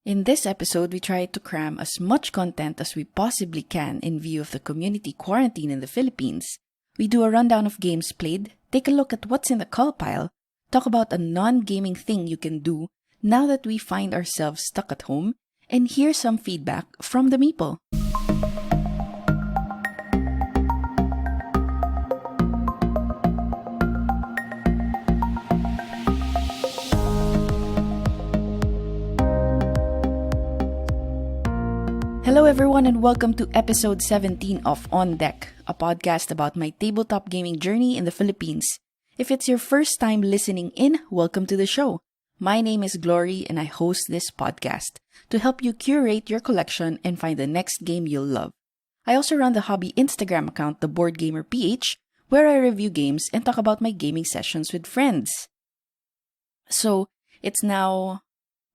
In this episode, we try to cram as much content as we possibly can in view of the community quarantine in the Philippines. We do a rundown of games played, take a look at what's in the cull pile, talk about a non-gaming thing you can do now that we find ourselves stuck at home, and hear some feedback from the meeple. Hello everyone and welcome to episode 17 of On Deck, a podcast about my tabletop gaming journey in the Philippines. If it's your first time listening in, welcome to the show. My name is Glory and I host this podcast to help you curate your collection and find the next game you'll love. I also run the hobby Instagram account, the Boardgamer PH, where I review games and talk about my gaming sessions with friends. So, it's now...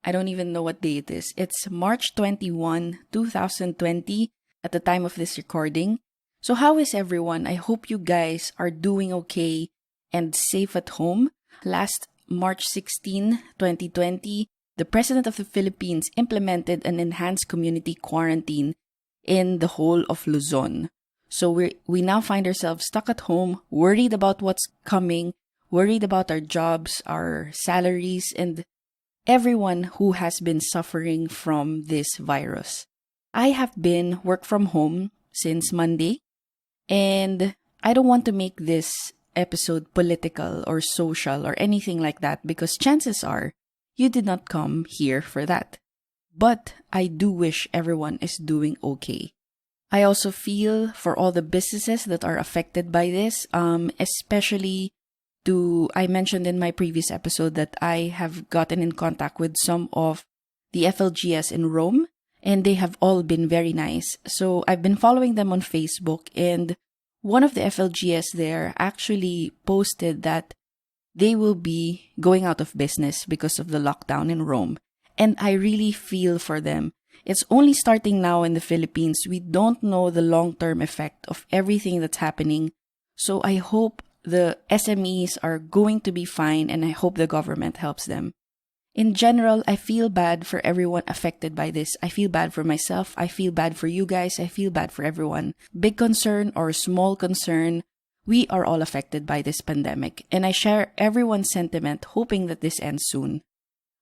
I don't even know what day it is. It's March 21, 2020 at the time of this recording. So how is everyone? I hope you guys are doing okay and safe at home. Last March 16, 2020, the President of the Philippines implemented an enhanced community quarantine in the whole of Luzon. So we now find ourselves stuck at home, worried about what's coming, worried about our jobs, our salaries, and everyone who has been suffering from this virus. I have been work from home since Monday, and I don't want to make this episode political or social or anything like that because chances are you did not come here for that. But I do wish everyone is doing okay. I also feel for all the businesses that are affected by this, especially I mentioned in my previous episode that I have gotten in contact with some of the FLGS in Rome, and they have all been very nice. So I've been following them on Facebook, and one of the FLGS there actually posted that they will be going out of business because of the lockdown in Rome. And I really feel for them. It's only starting now in the Philippines. We don't know the long-term effect of everything that's happening. So I hope the SMEs are going to be fine, and I hope the government helps them. In general, I feel bad for everyone affected by this. I feel bad for myself. I feel bad for you guys. I feel bad for everyone. Big concern or small concern, we are all affected by this pandemic, and I share everyone's sentiment, hoping that this ends soon.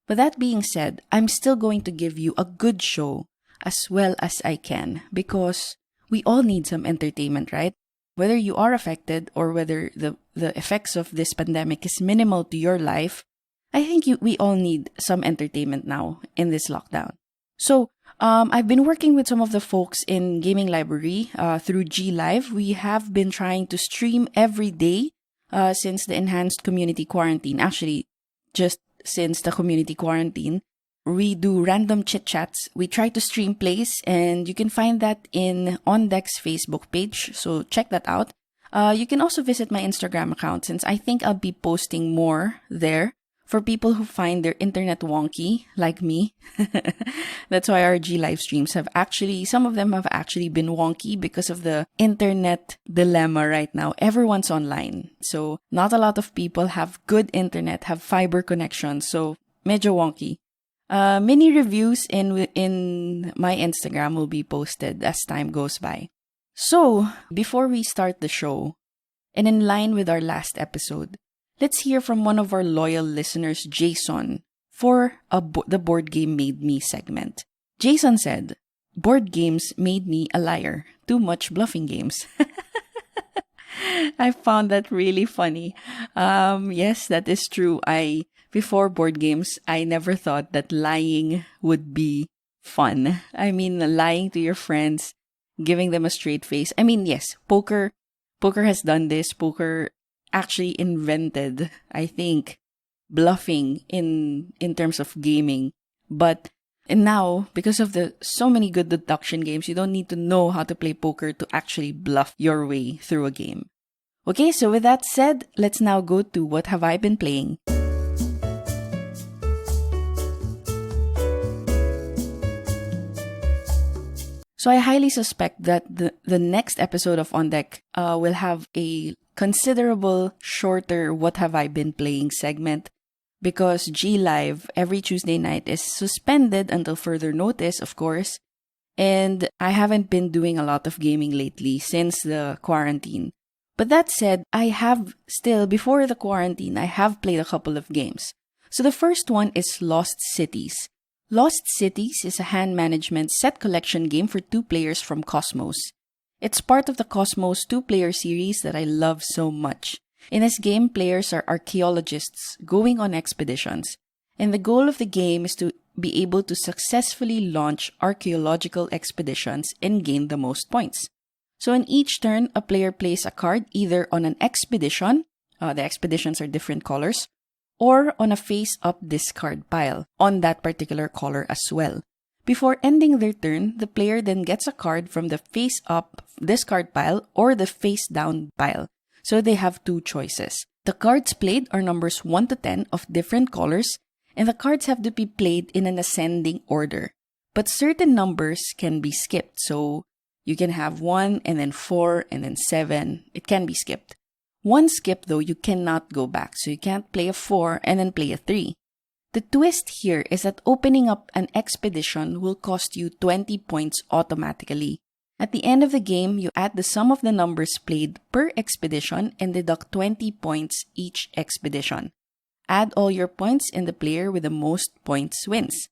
But that being said, I'm still going to give you a good show as well as I can because we all need some entertainment, right? Whether you are affected or whether the effects of this pandemic is minimal to your life, I think we all need some entertainment now in this lockdown. So, I've been working with some of the folks in Gaming Library through G Live. We have been trying to stream every day since the enhanced community quarantine. Actually, just since the community quarantine. We do random chit-chats. We try to stream plays, and you can find that in On Deck's Facebook page, so check that out. You can also visit my Instagram account since I think I'll be posting more there for people who find their internet wonky, like me. That's why our G live streams some of them have actually been wonky because of the internet dilemma right now. Everyone's online, so not a lot of people have good internet, have fiber connections, so medyo wonky. Mini reviews in my Instagram will be posted as time goes by. So, before we start the show, and in line with our last episode, let's hear from one of our loyal listeners, Jason, for the Board Game Made Me segment. Jason said, "Board games made me a liar. Too much bluffing games." I found that really funny. Yes, that is true. Before board games, I never thought that lying would be fun. I mean, lying to your friends, giving them a straight face. I mean, yes, poker has done this. Poker actually invented, I think, bluffing in terms of gaming. But now, because of the so many good deduction games, you don't need to know how to play poker to actually bluff your way through a game. Okay, so with that said, let's now go to what have I been playing. So I highly suspect that the next episode of On Deck will have a considerable shorter what have I been playing segment because G Live every Tuesday night is suspended until further notice, of course. And I haven't been doing a lot of gaming lately since the quarantine. But that said, I have still, before the quarantine, I have played a couple of games. So the first one is Lost Cities. Lost Cities is a hand management set collection game for 2 players from Cosmos. It's part of the Cosmos 2-player series that I love so much. In this game, players are archaeologists going on expeditions, and the goal of the game is to be able to successfully launch archaeological expeditions and gain the most points. So in each turn, a player plays a card either on an expedition, the expeditions are different colors, or on a face-up discard pile on that particular color as well. Before ending their turn, the player then gets a card from the face-up discard pile or the face-down pile. So they have 2 choices. The cards played are numbers 1 to 10 of different colors, and the cards have to be played in an ascending order. But certain numbers can be skipped, so you can have 1 and then 4 and then 7. It can be skipped. One skip though, you cannot go back, so you can't play a 4 and then play a 3. The twist here is that opening up an expedition will cost you 20 points automatically. At the end of the game, you add the sum of the numbers played per expedition and deduct 20 points each expedition. Add all your points and the player with the most points wins.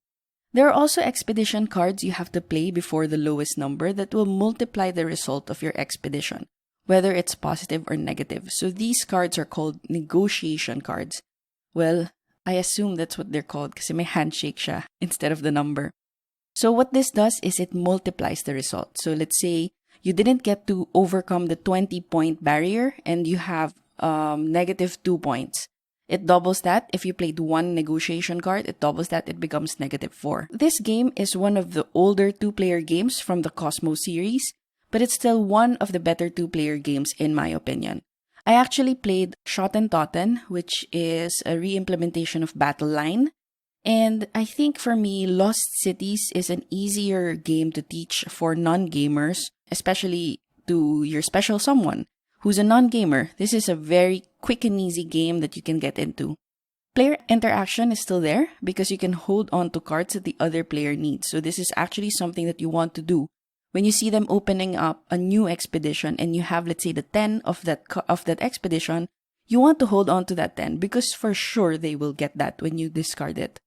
There are also expedition cards you have to play before the lowest number that will multiply the result of your expedition, whether it's positive or negative. So these cards are called negotiation cards. Well, I assume that's what they're called kasi may handshake siya instead of the number. So what this does is it multiplies the result. So let's say you didn't get to overcome the 20-point barrier and you have negative 2 points. It doubles that. If you played 1 negotiation card, it doubles that. It becomes negative 4. This game is one of the older 2-player games from the Cosmos series, but it's still one of the better 2-player games in my opinion. I actually played Schotten, which is a re-implementation of Battle Line. And I think for me, Lost Cities is an easier game to teach for non-gamers, especially to your special someone who's a non-gamer. This is a very quick and easy game that you can get into. Player interaction is still there because you can hold on to cards that the other player needs. So this is actually something that you want to do. When you see them opening up a new expedition and you have, let's say, the 10 of that expedition, you want to hold on to that 10 because for sure they will get that when you discard it.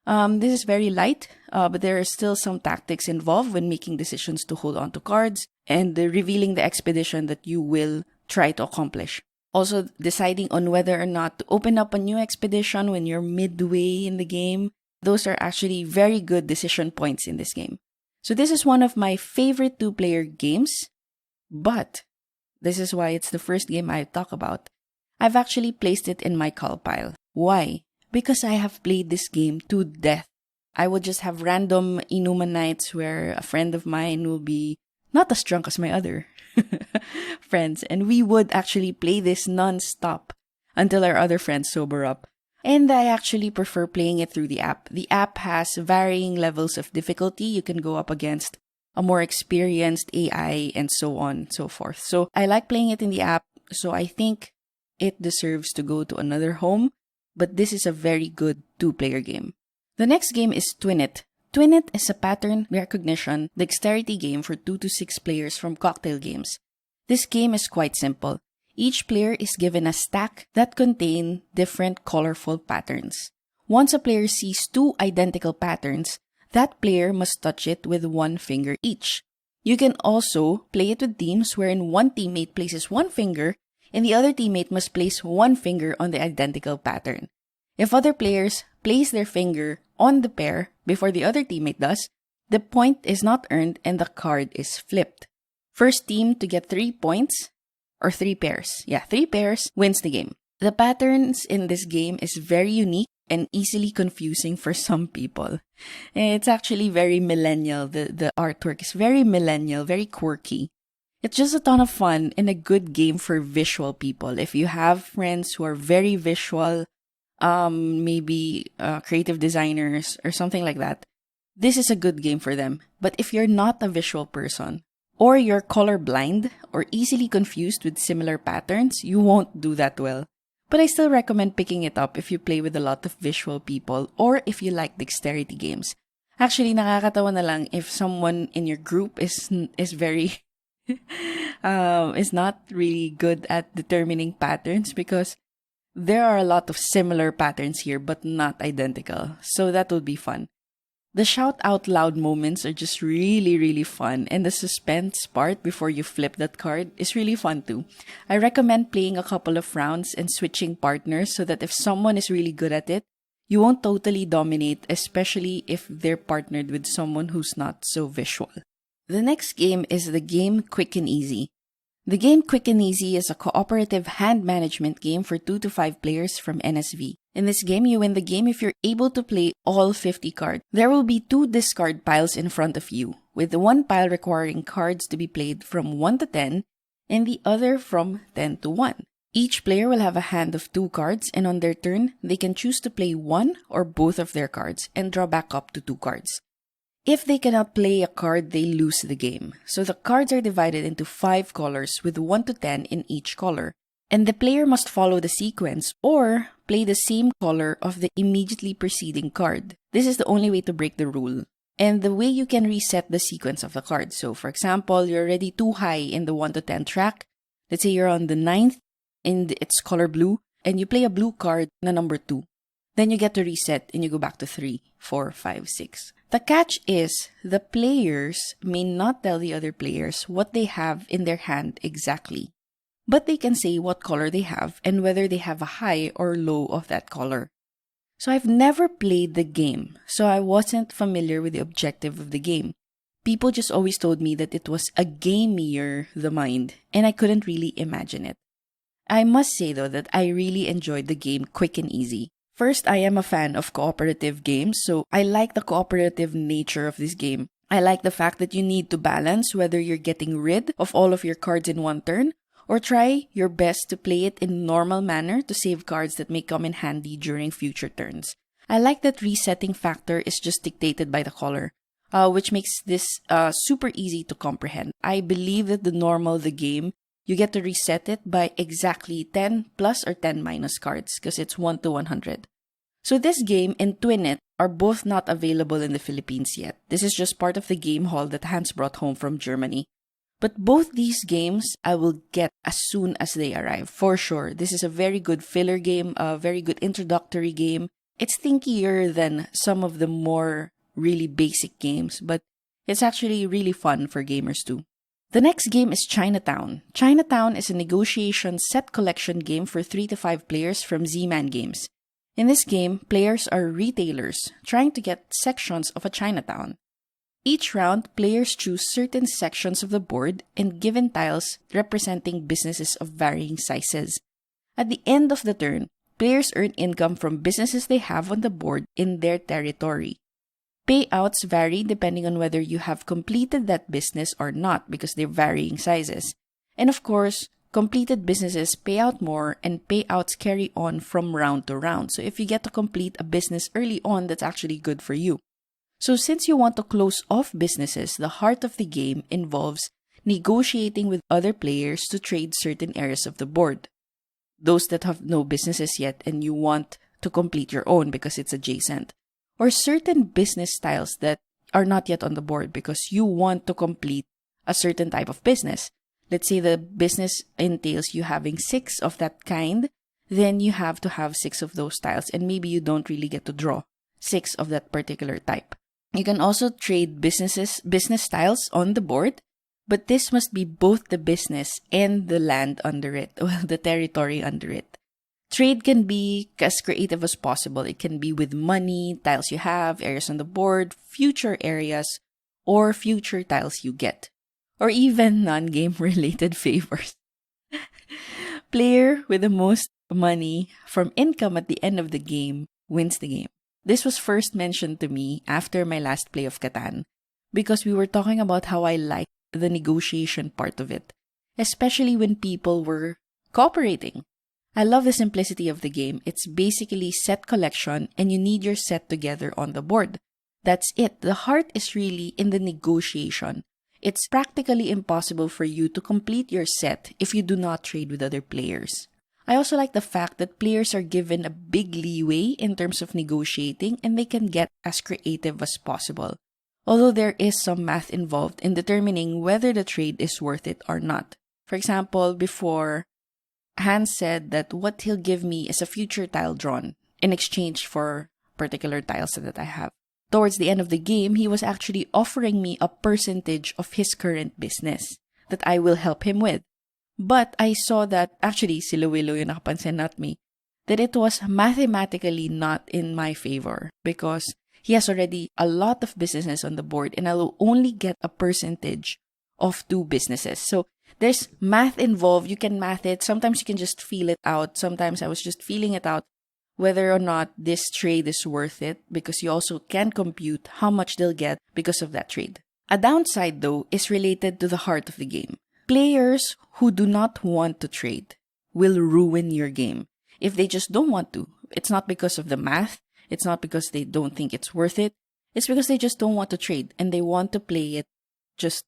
This is very light, but there are still some tactics involved when making decisions to hold on to cards and revealing the expedition that you will try to accomplish. Also, deciding on whether or not to open up a new expedition when you're midway in the game. Those are actually very good decision points in this game. So this is one of my favorite 2-player games, but this is why it's the first game I talk about. I've actually placed it in my cull pile. Why? Because I have played this game to death. I would just have random inuman nights where a friend of mine will be not as drunk as my other friends, and we would actually play this non-stop until our other friends sober up. And I actually prefer playing it through the app. The app has varying levels of difficulty. You can go up against a more experienced AI and so on and so forth. So I like playing it in the app, so I think it deserves to go to another home. But this is a very good 2-player game. The next game is Twinit. Twinit is a pattern recognition dexterity game for 2 to 6 players from Cocktail Games. This game is quite simple. Each player is given a stack that contain different colorful patterns. Once a player sees 2 identical patterns, that player must touch it with 1 finger each. You can also play it with teams wherein one teammate places 1 finger and the other teammate must place 1 finger on the identical pattern. If other players place their finger on the pair before the other teammate does, the point is not earned and the card is flipped. First team to get 3 points, or 3 pairs. 3 pairs wins the game. The patterns in this game is very unique and easily confusing for some people. It's actually very millennial. The artwork is very millennial, very quirky. It's just a ton of fun and a good game for visual people. If you have friends who are very visual, maybe creative designers or something like that, this is a good game for them. But if you're not a visual person, or you're colorblind or easily confused with similar patterns, you won't do that well. But I still recommend picking it up if you play with a lot of visual people or if you like dexterity games. Actually, nakakatawa na lang if someone in your group is very is not really good at determining patterns, because there are a lot of similar patterns here but not identical. So that would be fun. The shout out loud moments are just really, really fun, and the suspense part before you flip that card is really fun too. I recommend playing a couple of rounds and switching partners so that if someone is really good at it, you won't totally dominate, especially if they're partnered with someone who's not so visual. The next game is the game Quick and Easy. The game Quick and Easy is a cooperative hand management game for 2 to 5 players from NSV. In this game, you win the game if you're able to play all 50 cards. There will be 2 discard piles in front of you, with one pile requiring cards to be played from 1 to 10 and the other from 10 to 1. Each player will have a hand of 2 cards, and on their turn, they can choose to play one or both of their cards and draw back up to 2 cards. If they cannot play a card, they lose the game. So the cards are divided into 5 colors with 1 to 10 in each color. And the player must follow the sequence or play the same color of the immediately preceding card. This is the only way to break the rule. And the way you can reset the sequence of the card. So for example, you're already too high in the 1 to 10 track. Let's say you're on the 9th and it's color blue, and you play a blue card na number 2. Then you get to reset and you go back to 3, 4, 5, 6. The catch is the players may not tell the other players what they have in their hand exactly, but they can say what color they have and whether they have a high or low of that color. So I've never played the game, so I wasn't familiar with the objective of the game. People just always told me that it was a gamier the mind, and I couldn't really imagine it. I must say though that I really enjoyed the game Quick and Easy. First, I am a fan of cooperative games, so I like the cooperative nature of this game. I like the fact that you need to balance whether you're getting rid of all of your cards in one turn, or try your best to play it in normal manner to save cards that may come in handy during future turns. I like that resetting factor is just dictated by the color, which makes this super easy to comprehend. I believe that the game, you get to reset it by exactly 10 plus or 10 minus cards because it's 1 to 100. So this game and Twin It are both not available in the Philippines yet. This is just part of the game haul that Hans brought home from Germany. But both these games I will get as soon as they arrive, for sure. This is a very good filler game, a very good introductory game. It's thinkier than some of the more really basic games, but it's actually really fun for gamers too. The next game is Chinatown. Chinatown is a negotiation set collection game for 3 to 5 players from Z-Man Games. In this game, players are retailers trying to get sections of a Chinatown. Each round, players choose certain sections of the board and given tiles representing businesses of varying sizes. At the end of the turn, players earn income from businesses they have on the board in their territory. Payouts vary depending on whether you have completed that business or not because they're varying sizes. And of course, completed businesses pay out more and payouts carry on from round to round. So if you get to complete a business early on, that's actually good for you. So since you want to close off businesses, the heart of the game involves negotiating with other players to trade certain areas of the board. Those that have no businesses yet and you want to complete your own because it's adjacent. Or certain business styles that are not yet on the board because you want to complete a certain type of business. Let's say the business entails you having 6 of that kind, then you have to have 6 of those tiles, and maybe you don't really get to draw 6 of that particular type. You can also trade business styles on the board, but this must be both the business and the land under it, well, the territory under it. Trade can be as creative as possible. It can be with money, tiles you have, areas on the board, future areas, or future tiles you get, or even non-game related favors. Player with the most money from income at the end of the game wins the game. This was first mentioned to me after my last play of Catan because we were talking about how I liked the negotiation part of it, especially when people were cooperating. I love the simplicity of the game. It's basically set collection and you need your set together on the board. That's it. The heart is really in the negotiation. It's practically impossible for you to complete your set if you do not trade with other players. I also like the fact that players are given a big leeway in terms of negotiating and they can get as creative as possible. Although there is some math involved in determining whether the trade is worth it or not. For example, before, Hans said that what he'll give me is a future tile drawn in exchange for particular tiles that I have. Towards the end of the game, he was actually offering me a percentage of his current business that I will help him with. But I saw that, actually, si Luwilo yung nakapansin, not me, that it was mathematically not in my favor because he has already a lot of businesses on the board and I will only get a percentage of 2 businesses. So there's math involved. You can math it. Sometimes you can just feel it out. Sometimes I was just feeling it out whether or not this trade is worth it because you also can compute how much they'll get because of that trade. A downside, though, is related to the heart of the game. Players who do not want to trade will ruin your game. If they just don't want to, it's not because of the math, it's not because they don't think it's worth it, it's because they just don't want to trade and they want to play it just,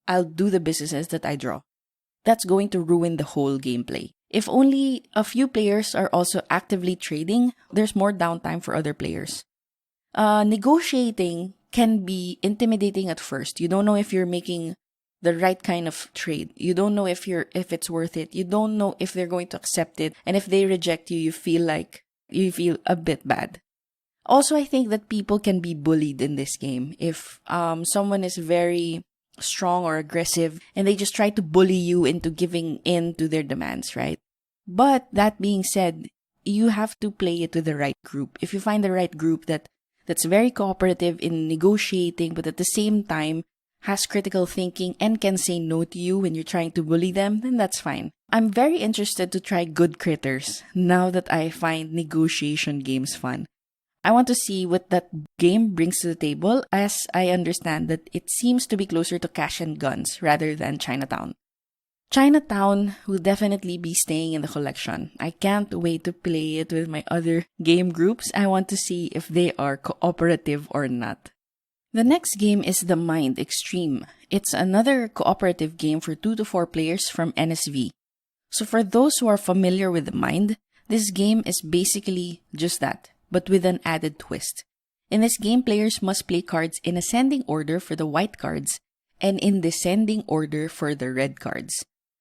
I'll do the businesses that I draw. That's going to ruin the whole gameplay. If only a few players are also actively trading, there's more downtime for other players. Negotiating can be intimidating at first. You don't know if you're making the right kind of trade. You don't know if it's worth it. You don't know if they're going to accept it. And if they reject you, you feel a bit bad. Also, I think that people can be bullied in this game. If someone is very strong or aggressive and they just try to bully you into giving in to their demands, right? But that being said, you have to play it with the right group. If you find the right group that's very cooperative in negotiating, but at the same time has critical thinking and can say no to you when you're trying to bully them, then that's fine. I'm very interested to try Good Critters now that I find negotiation games fun. I want to see what that game brings to the table, as I understand that it seems to be closer to Cash and Guns rather than Chinatown. Chinatown will definitely be staying in the collection. I can't wait to play it with my other game groups. I want to see if they are cooperative or not. The next game is The Mind Extreme. It's another cooperative game for 2 to 4 players from NSV. So for those who are familiar with The Mind, this game is basically just that, but with an added twist. In this game, players must play cards in ascending order for the white cards and in descending order for the red cards.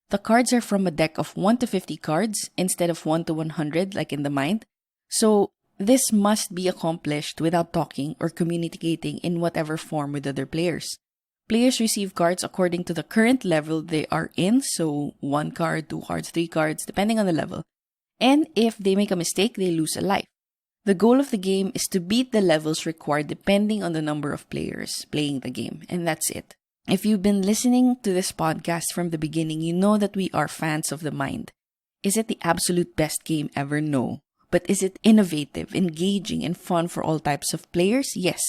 The cards are from a deck of 1 to 50 cards instead of 1 to 100 like in The Mind. So this must be accomplished without talking or communicating in whatever form with other players. Players receive cards according to the current level they are in, so 1 card, 2 cards, 3 cards, depending on the level. And if they make a mistake, they lose a life. The goal of the game is to beat the levels required depending on the number of players playing the game, and that's it. If you've been listening to this podcast from the beginning, you know that we are fans of The Mind. Is it the absolute best game ever? No. But is it innovative, engaging, and fun for all types of players? Yes.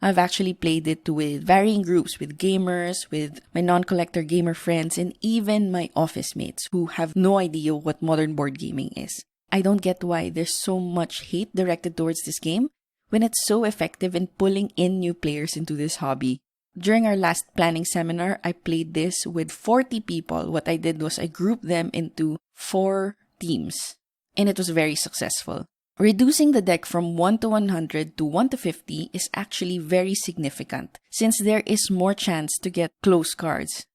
I've actually played it with varying groups, with gamers, with my non-collector gamer friends, and even my office mates who have no idea what modern board gaming is. I don't get why there's so much hate directed towards this game when it's so effective in pulling in new players into this hobby. During our last planning seminar, I played this with 40 people. What I did was I grouped them into 4 teams, and it was very successful. Reducing the deck from 1 to 100 to 1 to 50 is actually very significant since there is more chance to get close cards.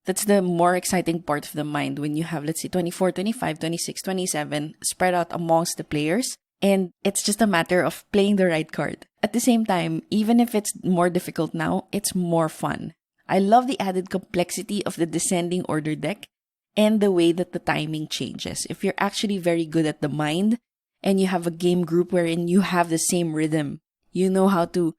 That's the more exciting part of The Mind when you have, let's say, 24, 25, 26, 27 spread out amongst the players, and it's just a matter of playing the right card. At the same time, even if it's more difficult now, it's more fun. I love the added complexity of the descending order deck and the way that the timing changes. If you're actually very good at The Mind and you have a game group wherein you have the same rhythm, you know how to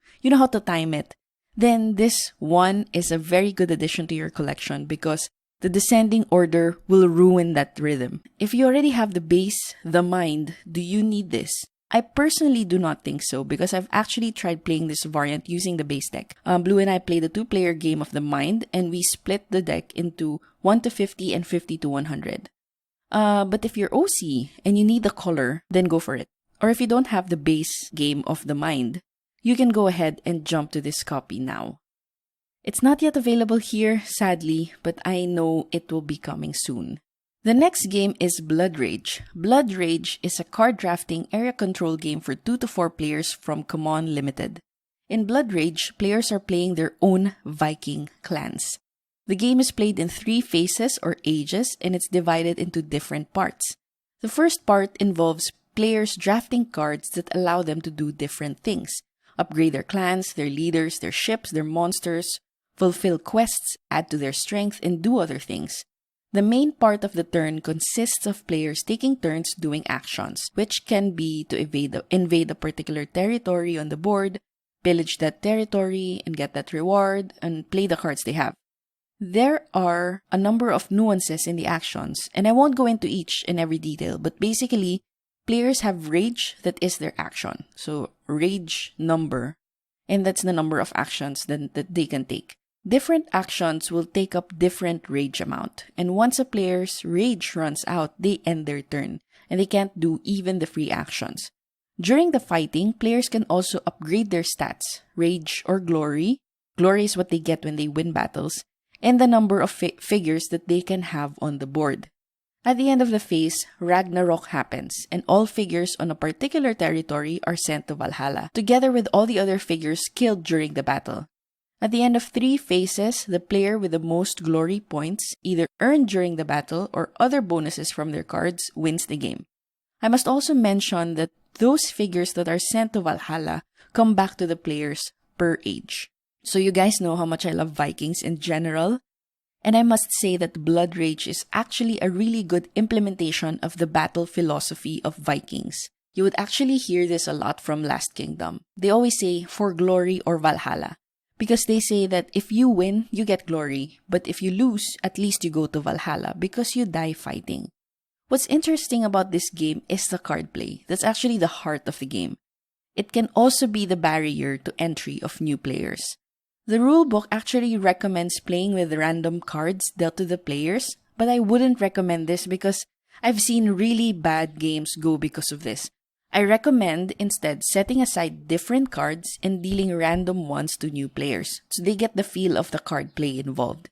time it, then this one is a very good addition to your collection because the descending order will ruin that rhythm. If you already have the base, The Mind, do you need this? I personally do not think so because I've actually tried playing this variant using the base deck. Blue and I played a 2-player game of The Mind and we split the deck into 1 to 50 and 50 to 100. But if you're OC and you need the color, then go for it. Or if you don't have the base game of The Mind, you can go ahead and jump to this copy now. It's not yet available here, sadly, but I know it will be coming soon. The next game is Blood Rage. Blood Rage is a card drafting area control game for 2 to 4 players from Common Limited. In Blood Rage, players are playing their own Viking clans. The game is played in 3 phases or ages, and it's divided into different parts. The first part involves players drafting cards that allow them to do different things. Upgrade their clans, their leaders, their ships, their monsters, fulfill quests, add to their strength, and do other things. The main part of the turn consists of players taking turns doing actions, which can be to invade a particular territory on the board, pillage that territory and get that reward, and play the cards they have. There are a number of nuances in the actions, and I won't go into each and every detail, but basically, players have rage that is their action. So, rage number, and that's the number of actions that they can take. Different actions will take up different rage amount, and once a player's rage runs out, they end their turn, and they can't do even the free actions. During the fighting, players can also upgrade their stats, rage or glory. Glory is what they get when they win battles, and the number of figures that they can have on the board. At the end of the phase, Ragnarok happens, and all figures on a particular territory are sent to Valhalla, together with all the other figures killed during the battle. At the end of 3 phases, the player with the most glory points, either earned during the battle or other bonuses from their cards, wins the game. I must also mention that those figures that are sent to Valhalla come back to the players per age. So you guys know how much I love Vikings in general. And I must say that Blood Rage is actually a really good implementation of the battle philosophy of Vikings. You would actually hear this a lot from Last Kingdom. They always say, for glory or Valhalla. Because they say that if you win, you get glory. But if you lose, at least you go to Valhalla because you die fighting. What's interesting about this game is the card play. That's actually the heart of the game. It can also be the barrier to entry of new players. The rulebook actually recommends playing with random cards dealt to the players, but I wouldn't recommend this because I've seen really bad games go because of this. I recommend instead setting aside different cards and dealing random ones to new players, so they get the feel of the card play involved.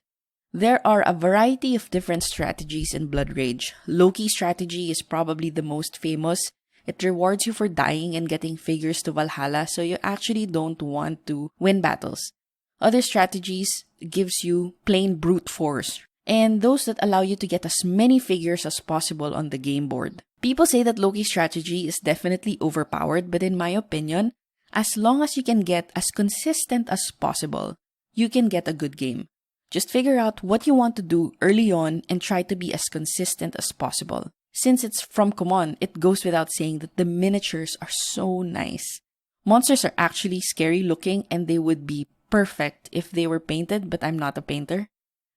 There are a variety of different strategies in Blood Rage. Loki strategy is probably the most famous. It rewards you for dying and getting figures to Valhalla, so you actually don't want to win battles. Other strategies gives you plain brute force, and those that allow you to get as many figures as possible on the game board. People say that Loki's strategy is definitely overpowered, but in my opinion, as long as you can get as consistent as possible, you can get a good game. Just figure out what you want to do early on and try to be as consistent as possible. Since it's from Common, it goes without saying that the miniatures are so nice. Monsters are actually scary looking and they would be perfect if they were painted, but I'm not a painter.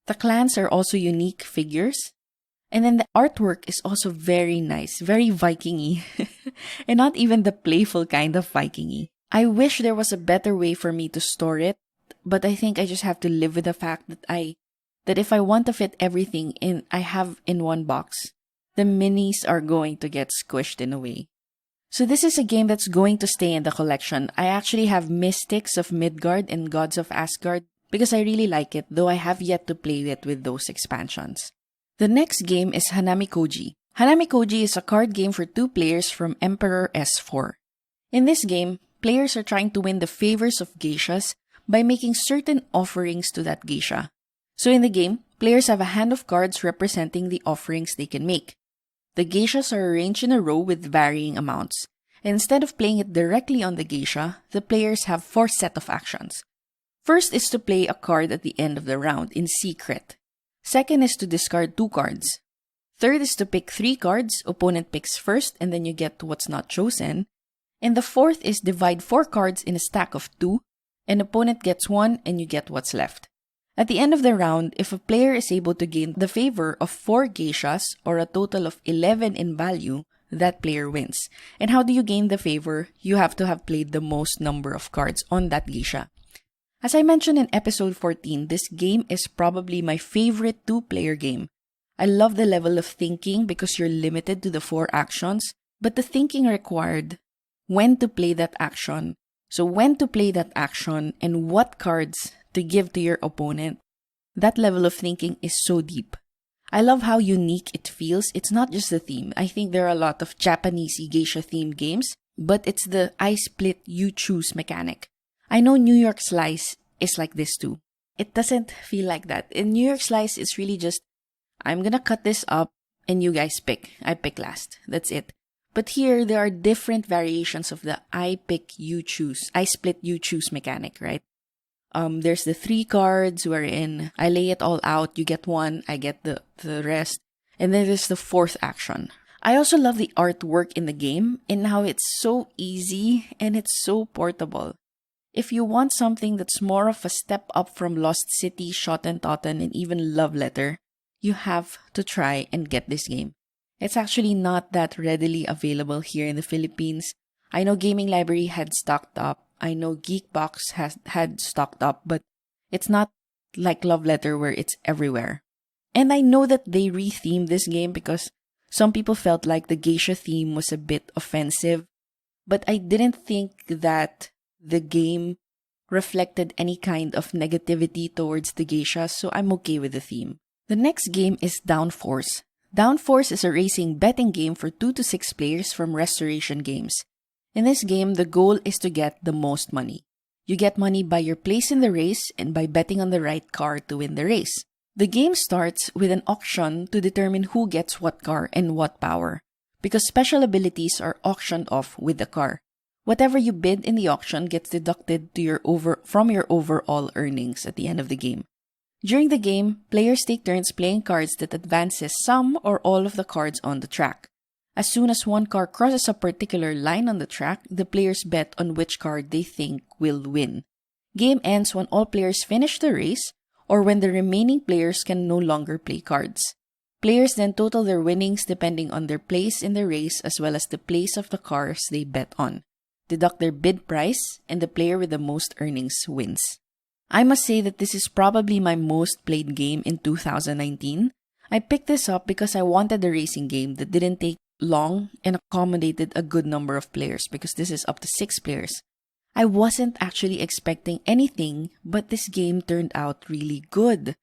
The clans are also unique figures. And then the artwork is also very nice, very Viking-y. And not even the playful kind of Viking-y. I wish there was a better way for me to store it, but I think I just have to live with the fact that if I want to fit everything I have in one box, the minis are going to get squished in a way. So this is a game that's going to stay in the collection. I actually have Mystics of Midgard and Gods of Asgard because I really like it, though I have yet to play it with those expansions. The next game is Hanamikoji. Hanamikoji is a card game for 2 players from Emperor S4. In this game, players are trying to win the favors of geishas by making certain offerings to that geisha. So in the game, players have a hand of cards representing the offerings they can make. The geishas are arranged in a row with varying amounts. And instead of playing it directly on the geisha, the players have 4 sets of actions. First is to play a card at the end of the round in secret. Second is to discard 2 cards. Third is to pick 3 cards, opponent picks first and then you get what's not chosen. And the fourth is divide 4 cards in a stack of 2, and opponent gets 1 and you get what's left. At the end of the round, if a player is able to gain the favor of 4 geishas or a total of 11 in value, that player wins. And how do you gain the favor? You have to have played the most number of cards on that geisha. As I mentioned in episode 14, this game is probably my favorite 2-player game. I love the level of thinking because you're limited to the 4 actions, but the thinking required when to play that action. So when to play that action and what cards to give to your opponent, that level of thinking is so deep. I love how unique it feels. It's not just the theme. I think there are a lot of Japanese geisha themed games, but it's the I split you choose mechanic. I know New York Slice is like this too. It doesn't feel like that. In New York Slice, it's really just, I'm gonna cut this up and you guys pick. I pick last. That's it. But here, there are different variations of the I pick you choose, I split you choose mechanic, right? There's the 3 cards wherein I lay it all out. You get one, I get the rest. And then there's the 4th action. I also love the artwork in the game and how it's so easy and it's so portable. If you want something that's more of a step up from Lost City, Shoten Totten, and even Love Letter, you have to try and get this game. It's actually not that readily available here in the Philippines. I know Gaming Library had stocked up. I know Geekbox had stocked up, but it's not like Love Letter where it's everywhere. And I know that they rethemed this game because some people felt like the geisha theme was a bit offensive, but I didn't think that the game reflected any kind of negativity towards the geisha, so I'm okay with the theme. The next game is Downforce. Downforce is a racing betting game for 2 to 6 players from Restoration Games. In this game, the goal is to get the most money. You get money by your place in the race and by betting on the right car to win the race. The game starts with an auction to determine who gets what car and what power, because special abilities are auctioned off with the car. Whatever you bid in the auction gets deducted from your overall earnings at the end of the game. During the game, players take turns playing cards that advances some or all of the cards on the track. As soon as one car crosses a particular line on the track, the players bet on which card they think will win. Game ends when all players finish the race or when the remaining players can no longer play cards. Players then total their winnings depending on their place in the race as well as the place of the cars they bet on, deduct their bid price, and the player with the most earnings wins. I must say that this is probably my most played game in 2019. I picked this up because I wanted a racing game that didn't take long and accommodated a good number of players because this is up to 6 players. I wasn't actually expecting anything, but this game turned out really good.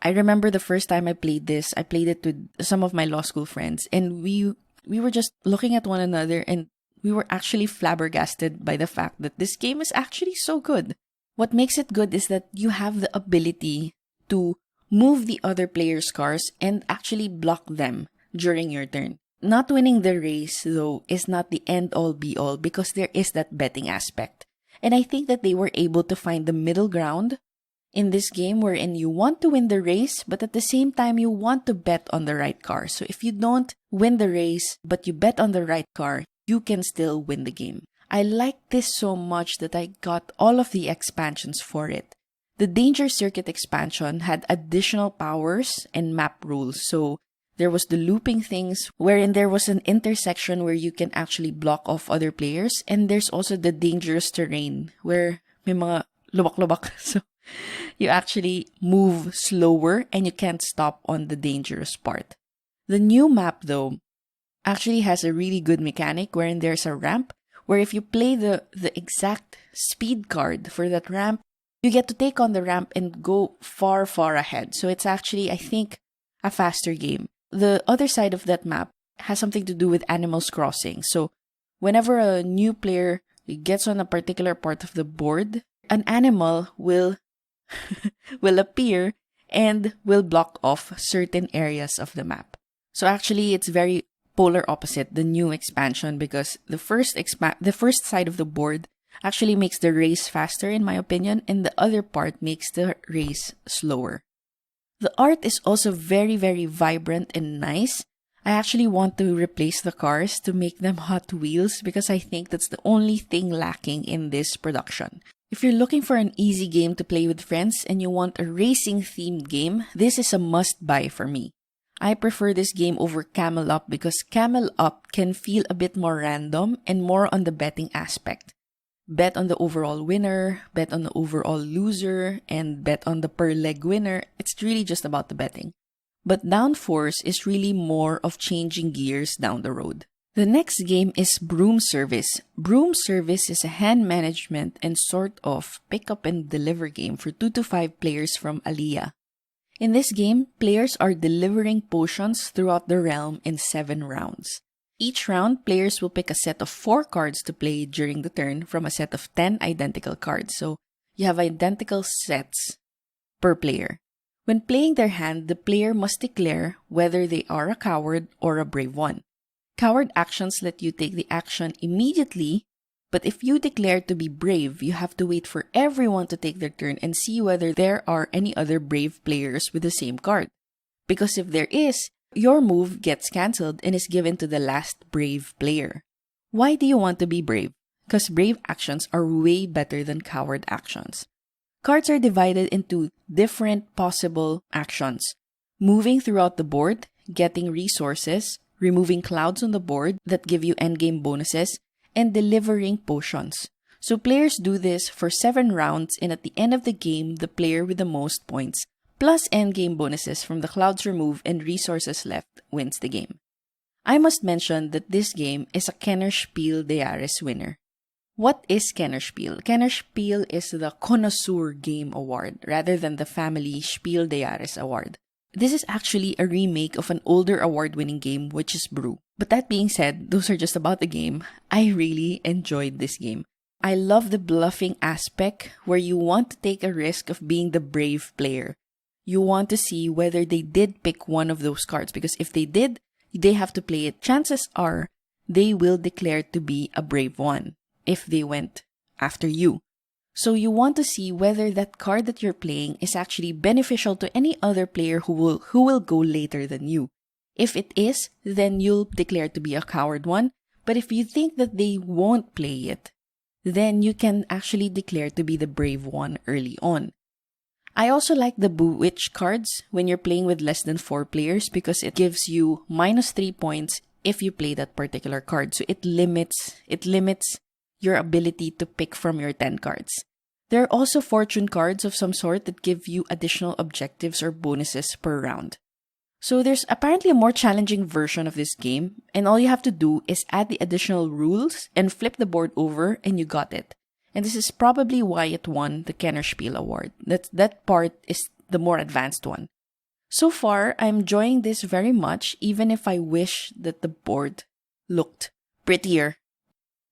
I remember the first time I played this, I played it with some of my law school friends and we were just looking at one another and we were actually flabbergasted by the fact that this game is actually so good. What makes it good is that you have the ability to move the other players' cars and actually block them during your turn. Not winning the race, though, is not the end-all be-all because there is that betting aspect. And I think that they were able to find the middle ground in this game wherein you want to win the race, but at the same time, you want to bet on the right car. So if you don't win the race, but you bet on the right car, you can still win the game. I like this so much that I got all of the expansions for it. The Danger Circuit expansion had additional powers and map rules, so there was the looping things wherein there was an intersection where you can actually block off other players. And there's also the dangerous terrain where may mga lubak-lubak. So you actually move slower and you can't stop on the dangerous part. The new map though actually has a really good mechanic wherein there's a ramp where if you play the exact speed card for that ramp, you get to take on the ramp and go far, far ahead. So it's actually, I think, a faster game. The other side of that map has something to do with animals crossing. So whenever a new player gets on a particular part of the board, an animal will will appear and will block off certain areas of the map. So actually, it's very polar opposite, the new expansion, because the first side of the board actually makes the race faster, in my opinion, and the other part makes the race slower. The art is also very, very vibrant and nice. I actually want to replace the cars to make them Hot Wheels because I think that's the only thing lacking in this production. If you're looking for an easy game to play with friends and you want a racing-themed game, this is a must-buy for me. I prefer this game over Camel Up because Camel Up can feel a bit more random and more on the betting aspect. Bet on the overall winner, bet on the overall loser, and bet on the per leg winner. It's really just about the betting. But Downforce is really more of changing gears down the road. The next game is Broom Service. Broom Service is a hand management and sort of pick up and deliver game for 2 to 5 players from Aliyah. In this game, players are delivering potions throughout the realm in 7 rounds. Each round, players will pick a set of 4 cards to play during the turn from a set of 10 identical cards. So, you have identical sets per player. When playing their hand, the player must declare whether they are a coward or a brave one. Coward actions let you take the action immediately, but if you declare to be brave, you have to wait for everyone to take their turn and see whether there are any other brave players with the same card. Because if there is, your move gets cancelled and is given to the last brave player. Why do you want to be brave? Because brave actions are way better than coward actions. Cards are divided into different possible actions: moving throughout the board, getting resources, removing clouds on the board that give you endgame bonuses, and delivering potions. So players do this for 7 rounds, and at the end of the game, the player with the most points, plus endgame bonuses from the clouds removed and resources left, wins the game. I must mention that this game is a Kennerspiel des Jahres winner. What is Kennerspiel? Kennerspiel is the Connoisseur Game Award rather than the Family Spiel des Jahres Award. This is actually a remake of an older award-winning game, which is Brew. But that being said, those are just about the game. I really enjoyed this game. I love the bluffing aspect where you want to take a risk of being the brave player. You want to see whether they did pick one of those cards, because if they did, they have to play it. Chances are they will declare to be a brave one if they went after you. So you want to see whether that card that you're playing is actually beneficial to any other player who will go later than you. If it is, then you'll declare to be a coward one. But if you think that they won't play it, then you can actually declare to be the brave one early on. I also like the Bewitch cards when you're playing with less than 4 players because it gives you -3 points if you play that particular card. So it limits your ability to pick from your 10 cards. There are also fortune cards of some sort that give you additional objectives or bonuses per round. So there's apparently a more challenging version of this game, and all you have to do is add the additional rules and flip the board over and you got it. And this is probably why it won the Kennerspiel Award. That part is the more advanced one. So far, I'm enjoying this very much, even if I wish that the board looked prettier.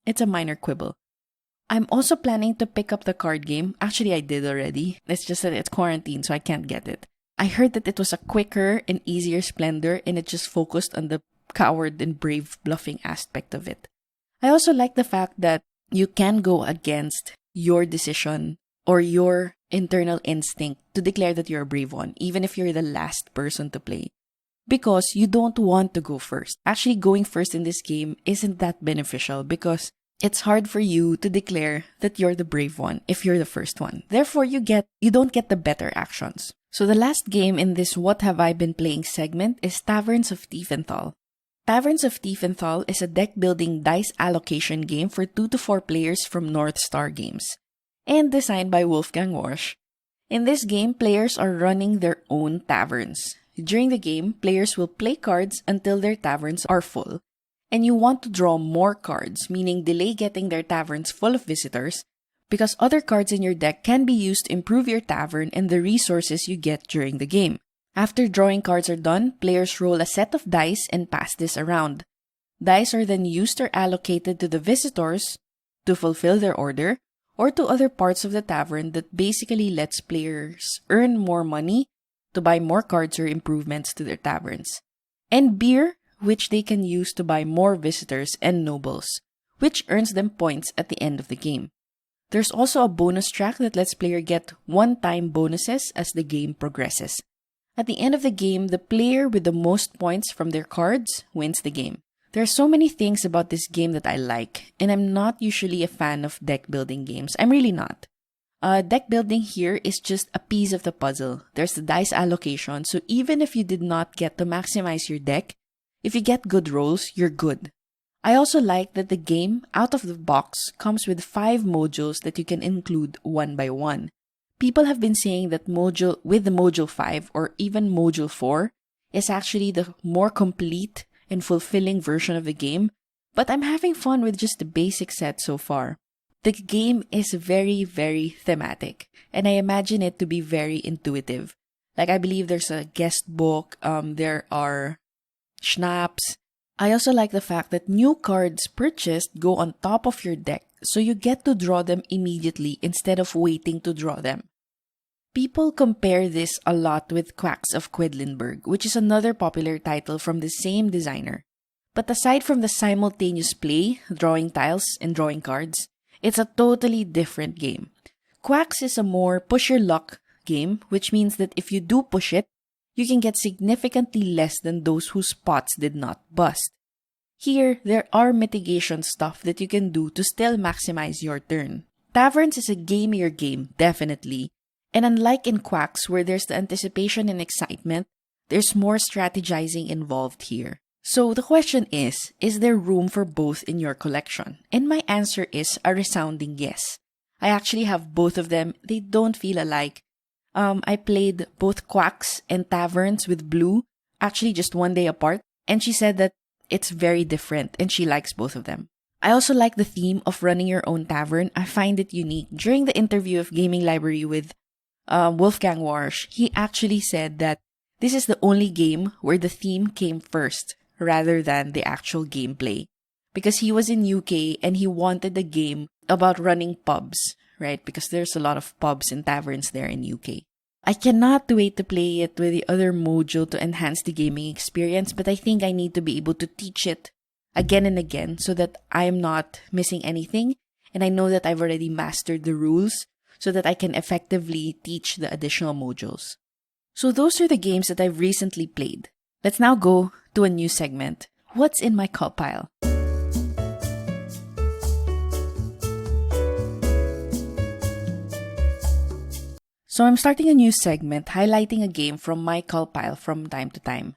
It's a minor quibble. I'm also planning to pick up the card game. Actually, I did already. It's just that it's quarantine, so I can't get it. I heard that it was a quicker and easier Splendor, and it just focused on the coward and brave bluffing aspect of it. I also like the fact that you can go against your decision or your internal instinct to declare that you're a brave one, even if you're the last person to play. Because you don't want to go first. Actually, going first in this game isn't that beneficial because it's hard for you to declare that you're the brave one if you're the first one. Therefore, you don't get the better actions. So the last game in this What Have I Been Playing segment is Taverns of Tiefenthal. Taverns of Tiefenthal is a deck-building dice allocation game for 2 to 4 players from North Star Games, and designed by Wolfgang Warsch. In this game, players are running their own taverns. During the game, players will play cards until their taverns are full, and you want to draw more cards, meaning delay getting their taverns full of visitors, because other cards in your deck can be used to improve your tavern and the resources you get during the game. After drawing cards are done, players roll a set of dice and pass this around. Dice are then used or allocated to the visitors to fulfill their order, or to other parts of the tavern that basically lets players earn more money to buy more cards or improvements to their taverns. And beer, which they can use to buy more visitors and nobles, which earns them points at the end of the game. There's also a bonus track that lets player get one-time bonuses as the game progresses. At the end of the game, the player with the most points from their cards wins the game. There are so many things about this game that I like, and I'm not usually a fan of deck-building games. I'm really not. Deck building here is just a piece of the puzzle. There's the dice allocation, so even if you did not get to maximize your deck, if you get good rolls, you're good. I also like that the game, out of the box, comes with 5 modules that you can include one by one. People have been saying that module 5 or even module 4 is actually the more complete and fulfilling version of the game, but I'm having fun with just the basic set so far. The game is very, very thematic, and I imagine it to be very intuitive. Like, I believe there's a guest book, there are schnapps. I also like the fact that new cards purchased go on top of your deck, so you get to draw them immediately instead of waiting to draw them. People compare this a lot with Quacks of Quedlinburg, which is another popular title from the same designer. But aside from the simultaneous play, drawing tiles, and drawing cards, it's a totally different game. Quacks is a more push your luck game, which means that if you do push it, you can get significantly less than those whose pots did not bust. Here, there are mitigation stuff that you can do to still maximize your turn. Taverns is a gamier game, definitely. And unlike in Quacks, where there's the anticipation and excitement, there's more strategizing involved here. So the question is there room for both in your collection? And my answer is a resounding yes. I actually have both of them. They don't feel alike. I played both Quacks and Taverns with Blue, actually just one day apart, and she said that it's very different and she likes both of them. I also like the theme of running your own tavern. I find it unique. During the interview of Gaming Library with Wolfgang Warsch, he actually said that this is the only game where the theme came first rather than the actual gameplay. Because he was in UK and he wanted a game about running pubs, right? Because there's a lot of pubs and taverns there in UK. I cannot wait to play it with the other mojo to enhance the gaming experience, but I think I need to be able to teach it again and again so that I'm not missing anything and I know that I've already mastered the rules so that I can effectively teach the additional modules. So those are the games that I've recently played. Let's now go to a new segment. What's in my cull pile? So I'm starting a new segment highlighting a game from my cull pile from time to time.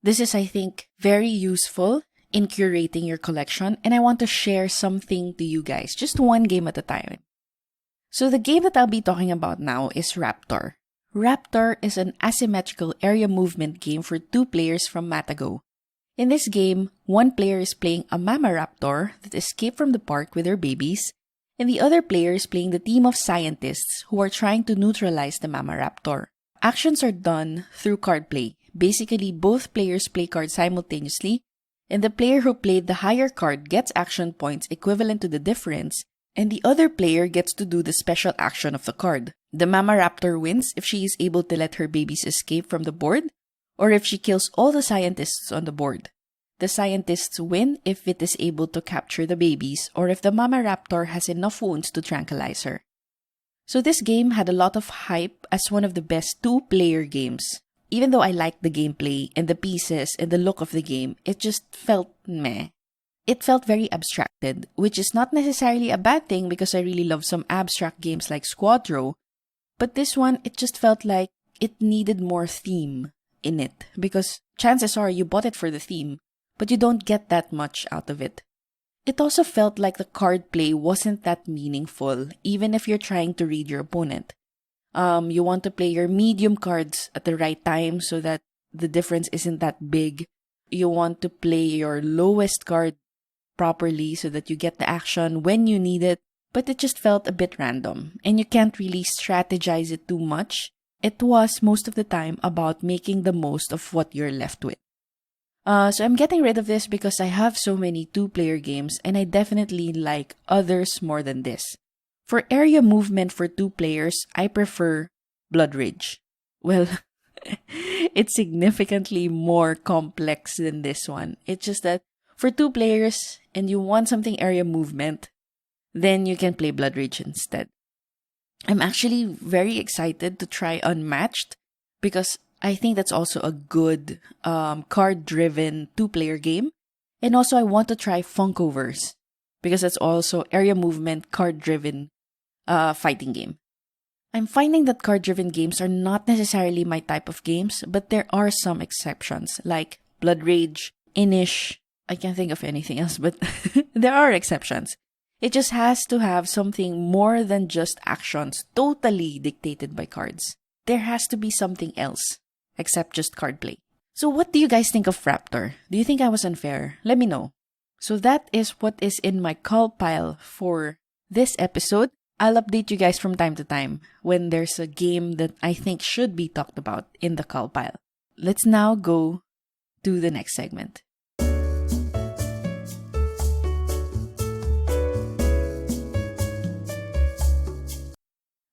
This is, I think, very useful in curating your collection, and I want to share something to you guys, just one game at a time. So the game that I'll be talking about now is Raptor. Raptor is an asymmetrical area movement game for 2 players from Matago. In this game, one player is playing a mama raptor that escaped from the park with her babies, and the other player is playing the team of scientists who are trying to neutralize the mama raptor. Actions are done through card play. Basically, both players play cards simultaneously, and the player who played the higher card gets action points equivalent to the difference, and the other player gets to do the special action of the card. The mama raptor wins if she is able to let her babies escape from the board, or if she kills all the scientists on the board. The scientists win if it is able to capture the babies, or if the mama raptor has enough wounds to tranquilize her. So this game had a lot of hype as one of the best 2-player games. Even though I liked the gameplay and the pieces and the look of the game, it just felt meh. It felt very abstracted, which is not necessarily a bad thing because I really love some abstract games like Squadro. But this one, it just felt like it needed more theme in it, because chances are you bought it for the theme, but you don't get that much out of it. It also felt like the card play wasn't that meaningful, even if you're trying to read your opponent. You want to play your medium cards at the right time so that the difference isn't that big. You want to play your lowest card properly so that you get the action when you need it, but it just felt a bit random, and you can't really strategize it too much. It was most of the time about making the most of what you're left with. So I'm getting rid of this because I have so many 2-player games and I definitely like others more than this. For area movement for 2 players, I prefer Blood Rage. Well, it's significantly more complex than this one. It's just that for 2 players and you want something area movement, then you can play Blood Rage instead. I'm actually very excited to try Unmatched because I think that's also a good card-driven 2-player game. And also I want to try Funkoverse because that's also area movement card-driven fighting game. I'm finding that card-driven games are not necessarily my type of games, but there are some exceptions like Blood Rage, Inish. I can't think of anything else, but there are exceptions. It just has to have something more than just actions totally dictated by cards. There has to be something else except just card play. So what do you guys think of Raptor? Do you think I was unfair? Let me know. So that is what is in my cull pile for this episode. I'll update you guys from time to time when there's a game that I think should be talked about in the cull pile. Let's now go to the next segment.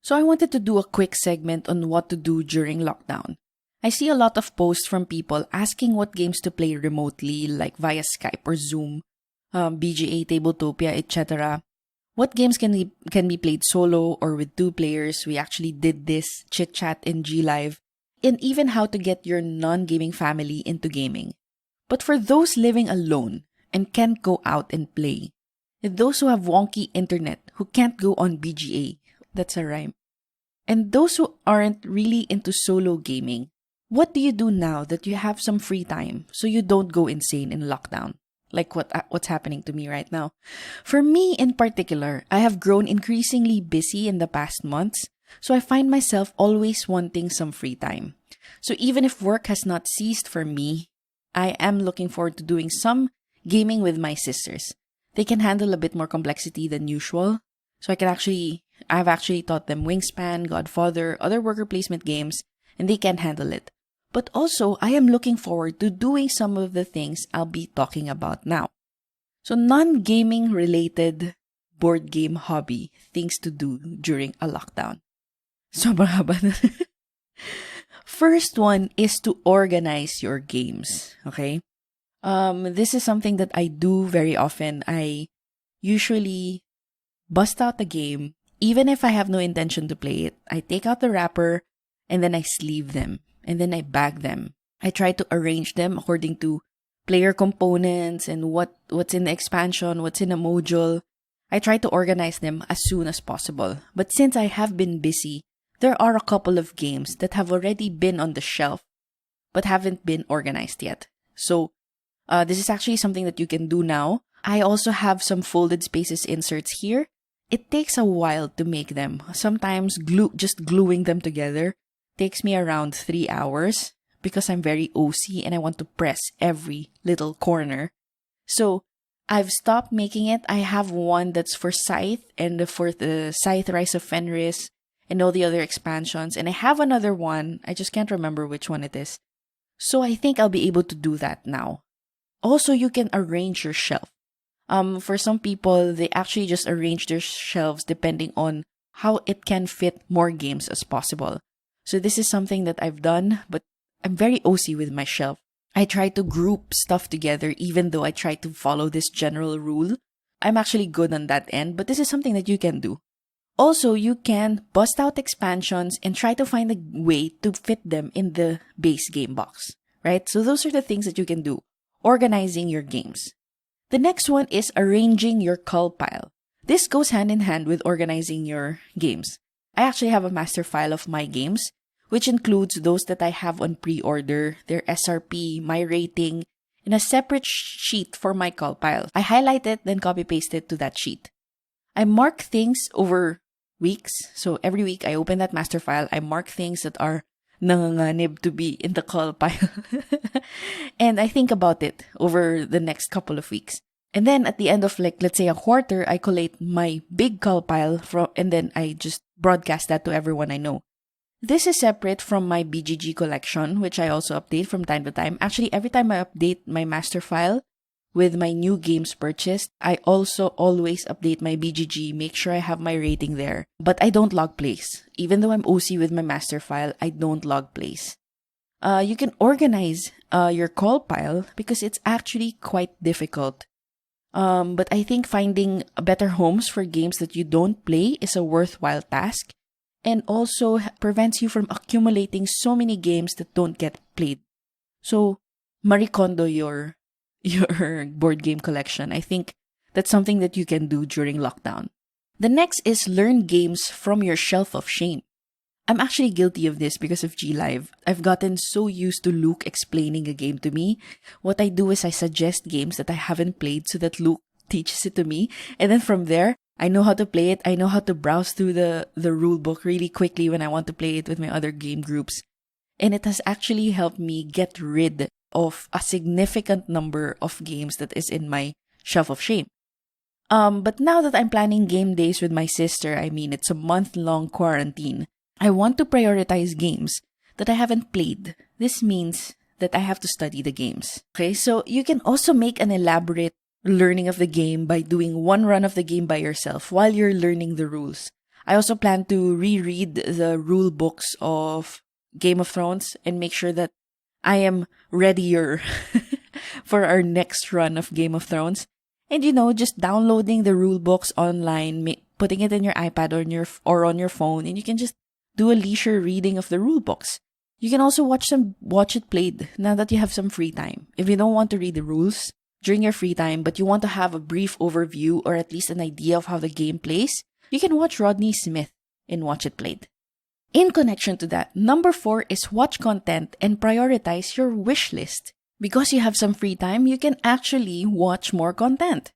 So I wanted to do a quick segment on what to do during lockdown. I see a lot of posts from people asking what games to play remotely, like via Skype or Zoom, BGA, Tabletopia, etc. What games can be played solo or with 2 players? We actually did this chit-chat in G Live. And even how to get your non-gaming family into gaming. But for those living alone and can't go out and play, and those who have wonky internet who can't go on BGA, that's a rhyme, and those who aren't really into solo gaming, what do you do now that you have some free time so you don't go insane in lockdown? Like what's happening to me right now. For me in particular, I have grown increasingly busy in the past months, so I find myself always wanting some free time. So even if work has not ceased for me, I am looking forward to doing some gaming with my sisters. They can handle a bit more complexity than usual, so I've actually taught them Wingspan, Godfather, other worker placement games, and they can handle it. But also, I am looking forward to doing some of the things I'll be talking about now. So non-gaming related board game hobby, things to do during a lockdown. Sobrang haba na. First one is to organize your games, okay? This is something that I do very often. I usually bust out the game, even if I have no intention to play it. I take out the wrapper, and then I sleeve them, and then I bag them. I try to arrange them according to player components and what's in the expansion, what's in a module. I try to organize them as soon as possible. But since I have been busy, there are a couple of games that have already been on the shelf but haven't been organized yet. So this is actually something that you can do now. I also have some folded spaces inserts here. It takes a while to make them. Sometimes just gluing them together takes me around 3 hours because I'm very OC and I want to press every little corner. So I've stopped making it. I have one that's for Scythe and for the Scythe Rise of Fenris and all the other expansions. And I have another one. I just can't remember which one it is. So I think I'll be able to do that now. Also, you can arrange your shelf. For some people, they actually just arrange their shelves depending on how it can fit more games as possible. So this is something that I've done, but I'm very OC with my shelf. I try to group stuff together even though I try to follow this general rule. I'm actually good on that end, but this is something that you can do. Also, you can bust out expansions and try to find a way to fit them in the base game box, right? So those are the things that you can do. Organizing your games. The next one is arranging your cull pile. This goes hand in hand with organizing your games. I actually have a master file of my games, which includes those that I have on pre-order, their SRP, my rating, in a separate sheet for my cull pile. I highlight it, then copy-paste it to that sheet. I mark things over weeks. So every week I open that master file. I mark things that are nanganganib to be in the cull pile. And I think about it over the next couple of weeks. And then at the end of let's say a quarter, I collate my big cull pile and then I just broadcast that to everyone I know. This is separate from my BGG collection, which I also update from time to time. Actually, every time I update my master file with my new games purchased, I also always update my BGG, make sure I have my rating there. But I don't log plays. Even though I'm OC with my master file, I don't log plays. You can organize your call pile because it's actually quite difficult. But I think finding better homes for games that you don't play is a worthwhile task and also prevents you from accumulating so many games that don't get played. So, maricondo your board game collection. I think that's something that you can do during lockdown. The next is learn games from your shelf of shame. I'm actually guilty of this because of G Live. I've gotten so used to Luke explaining a game to me. What I do is I suggest games that I haven't played so that Luke teaches it to me. And then from there, I know how to play it. I know how to browse through the rule book really quickly when I want to play it with my other game groups. And it has actually helped me get rid of a significant number of games that is in my shelf of shame. But now that I'm planning game days with my sister, I mean, it's a month-long quarantine, I want to prioritize games that I haven't played. This means that I have to study the games. Okay, so you can also make an elaborate learning of the game by doing one run of the game by yourself while you're learning the rules. I also plan to reread the rule books of Game of Thrones and make sure that I am readier for our next run of Game of Thrones. And just downloading the rule books online, putting it in your iPad or on your phone, and you can just do a leisure reading of the rule books. You can also watch it played now that you have some free time. If you don't want to read the rules during your free time, but you want to have a brief overview or at least an idea of how the game plays, you can watch Rodney Smith and watch it played. In connection to that, number 4 is watch content and prioritize your wish list. Because you have some free time, you can actually watch more content.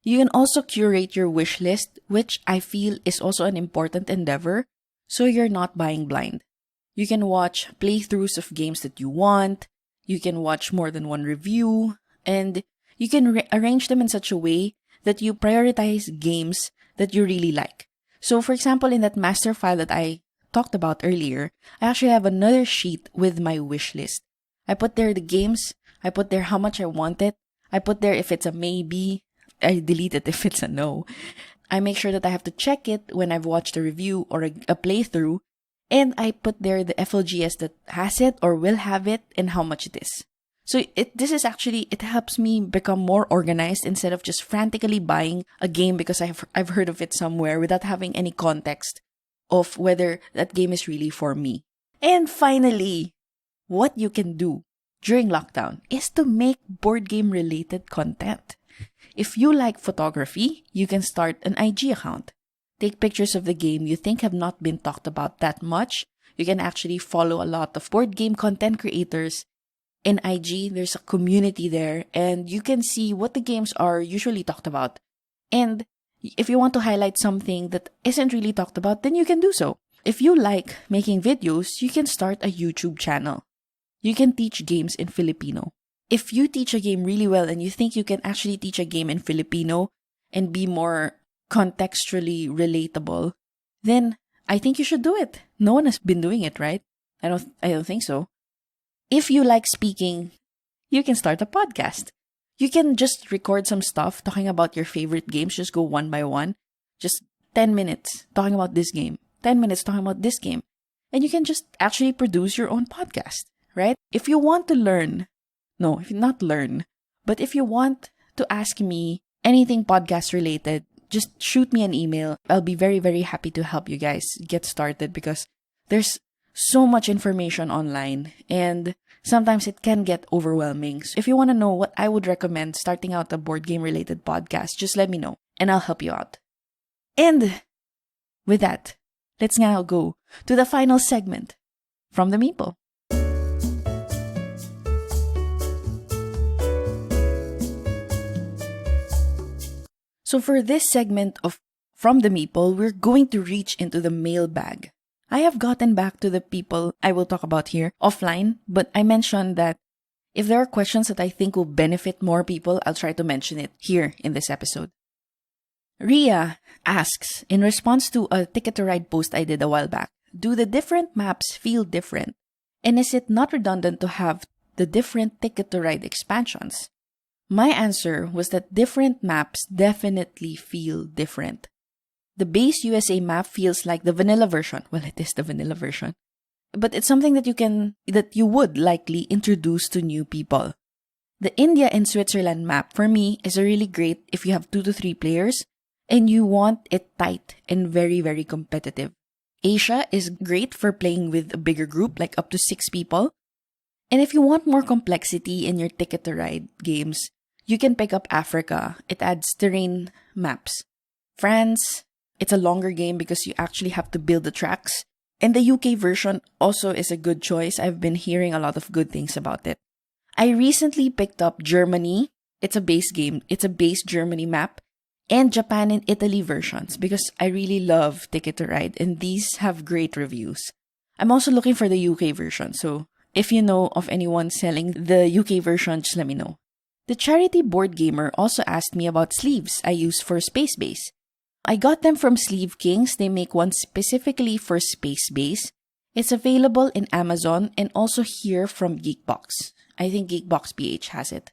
You can also curate your wish list, which I feel is also an important endeavor, so you're not buying blind. You can watch playthroughs of games that you want, you can watch more than one review, and you can arrange them in such a way that you prioritize games that you really like. So for example, in that master file that I talked about earlier, I actually have another sheet with my wish list. I put there the games, I put there how much I want it, I put there if it's a maybe, I delete it if it's a no. I make sure that I have to check it when I've watched a review or a playthrough, and I put there the FLGS that has it or will have it and how much it is. So it helps me become more organized instead of just frantically buying a game because I've heard of it somewhere without having any context of whether that game is really for me. And finally, what you can do during lockdown is to make board game related content. If you like photography, you can start an IG account. Take pictures of the game you think have not been talked about that much. You can actually follow a lot of board game content creators. In IG, there's a community there, and you can see what the games are usually talked about. And if you want to highlight something that isn't really talked about, then you can do so. If you like making videos, you can start a YouTube channel. You can teach games in Filipino. If you teach a game really well and you think you can actually teach a game in Filipino and be more contextually relatable, then I think you should do it. No one has been doing it, right? I don't think so. If you like speaking, you can start a podcast. You can just record some stuff talking about your favorite games. Just go one by one. Just 10 minutes talking about this game. 10 minutes talking about this game. And you can just actually produce your own podcast, right? If you want to learn, if you want to ask me anything podcast related, just shoot me an email. I'll be very, very happy to help you guys get started because there's so much information online and sometimes it can get overwhelming. So if you want to know what I would recommend starting out a board game related podcast, just let me know and I'll help you out. And with that, let's now go to the final segment from the meeple. So for this segment of From the Meeple, we're going to reach into the mailbag. I have gotten back to the people I will talk about here offline, but I mentioned that if there are questions that I think will benefit more people, I'll try to mention it here in this episode. Ria asks, in response to a Ticket to Ride post I did a while back, do the different maps feel different? And is it not redundant to have the different Ticket to Ride expansions? My answer was that different maps definitely feel different. The base USA map feels like the vanilla version. Well, it is the vanilla version. But it's something that you would likely introduce to new people. The India and Switzerland map for me is really great if you have 2 to 3 players and you want it tight and very, very competitive. Asia is great for playing with a bigger group, like up to 6 people. And if you want more complexity in your Ticket to Ride games, you can pick up Africa. It adds terrain maps. France, it's a longer game because you actually have to build the tracks. And the UK version also is a good choice. I've been hearing a lot of good things about it. I recently picked up Germany. It's a base game. It's a base Germany map. And Japan and Italy versions because I really love Ticket to Ride and these have great reviews. I'm also looking for the UK version. So if you know of anyone selling the UK version, just let me know. The charity Boardgamer also asked me about sleeves I use for Space Base. I got them from Sleeve Kings. They make one specifically for Space Base. It's available in Amazon and also here from Geekbox. I think Geekbox PH has it.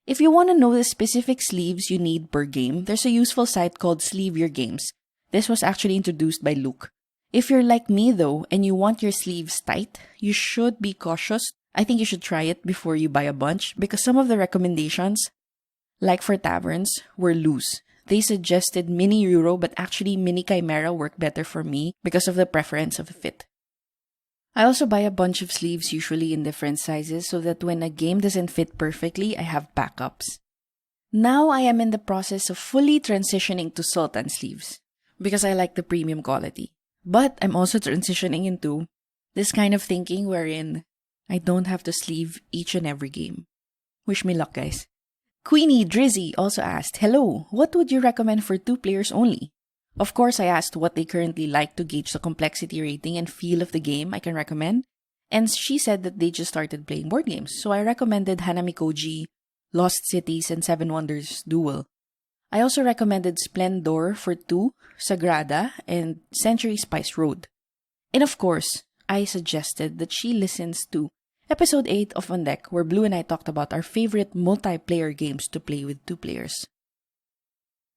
If you want to know the specific sleeves you need per game, there's a useful site called Sleeve Your Games. This was actually introduced by Luke. If you're like me though, and you want your sleeves tight, you should be cautious. I think you should try it before you buy a bunch because some of the recommendations, like for Taverns, were loose. They suggested mini Euro, but actually mini Chimera worked better for me because of the preference of the fit. I also buy a bunch of sleeves usually in different sizes so that when a game doesn't fit perfectly, I have backups. Now I am in the process of fully transitioning to Sultan sleeves because I like the premium quality. But I'm also transitioning into this kind of thinking wherein I don't have to sleeve each and every game. Wish me luck, guys. Queenie Drizzy also asked, hello, what would you recommend for 2 players only? Of course, I asked what they currently like to gauge the complexity rating and feel of the game I can recommend. And she said that they just started playing board games. So I recommended Hanamikoji, Lost Cities, and Seven Wonders Duel. I also recommended Splendor for 2, Sagrada, and Century Spice Road. And of course, I suggested that she listens to episode 8 of On Deck, where Blue and I talked about our favorite multiplayer games to play with 2 players.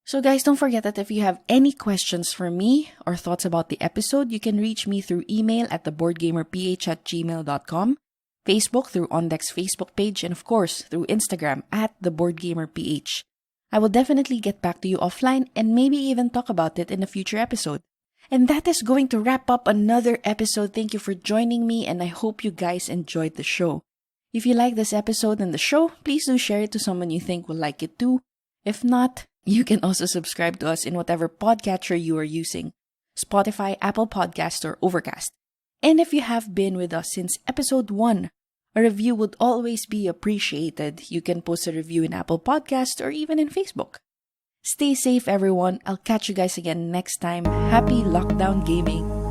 So guys, don't forget that if you have any questions for me or thoughts about the episode, you can reach me through email at theboardgamerph@gmail.com, Facebook through On Deck's Facebook page, and of course through Instagram at theboardgamerph. I will definitely get back to you offline and maybe even talk about it in a future episode. And that is going to wrap up another episode. Thank you for joining me, and I hope you guys enjoyed the show. If you like this episode and the show, please do share it to someone you think will like it too. If not, you can also subscribe to us in whatever podcatcher you are using, Spotify, Apple Podcasts, or Overcast. And if you have been with us since episode 1, a review would always be appreciated. You can post a review in Apple Podcasts or even in Facebook. Stay safe, everyone. I'll catch you guys again next time. Happy lockdown gaming.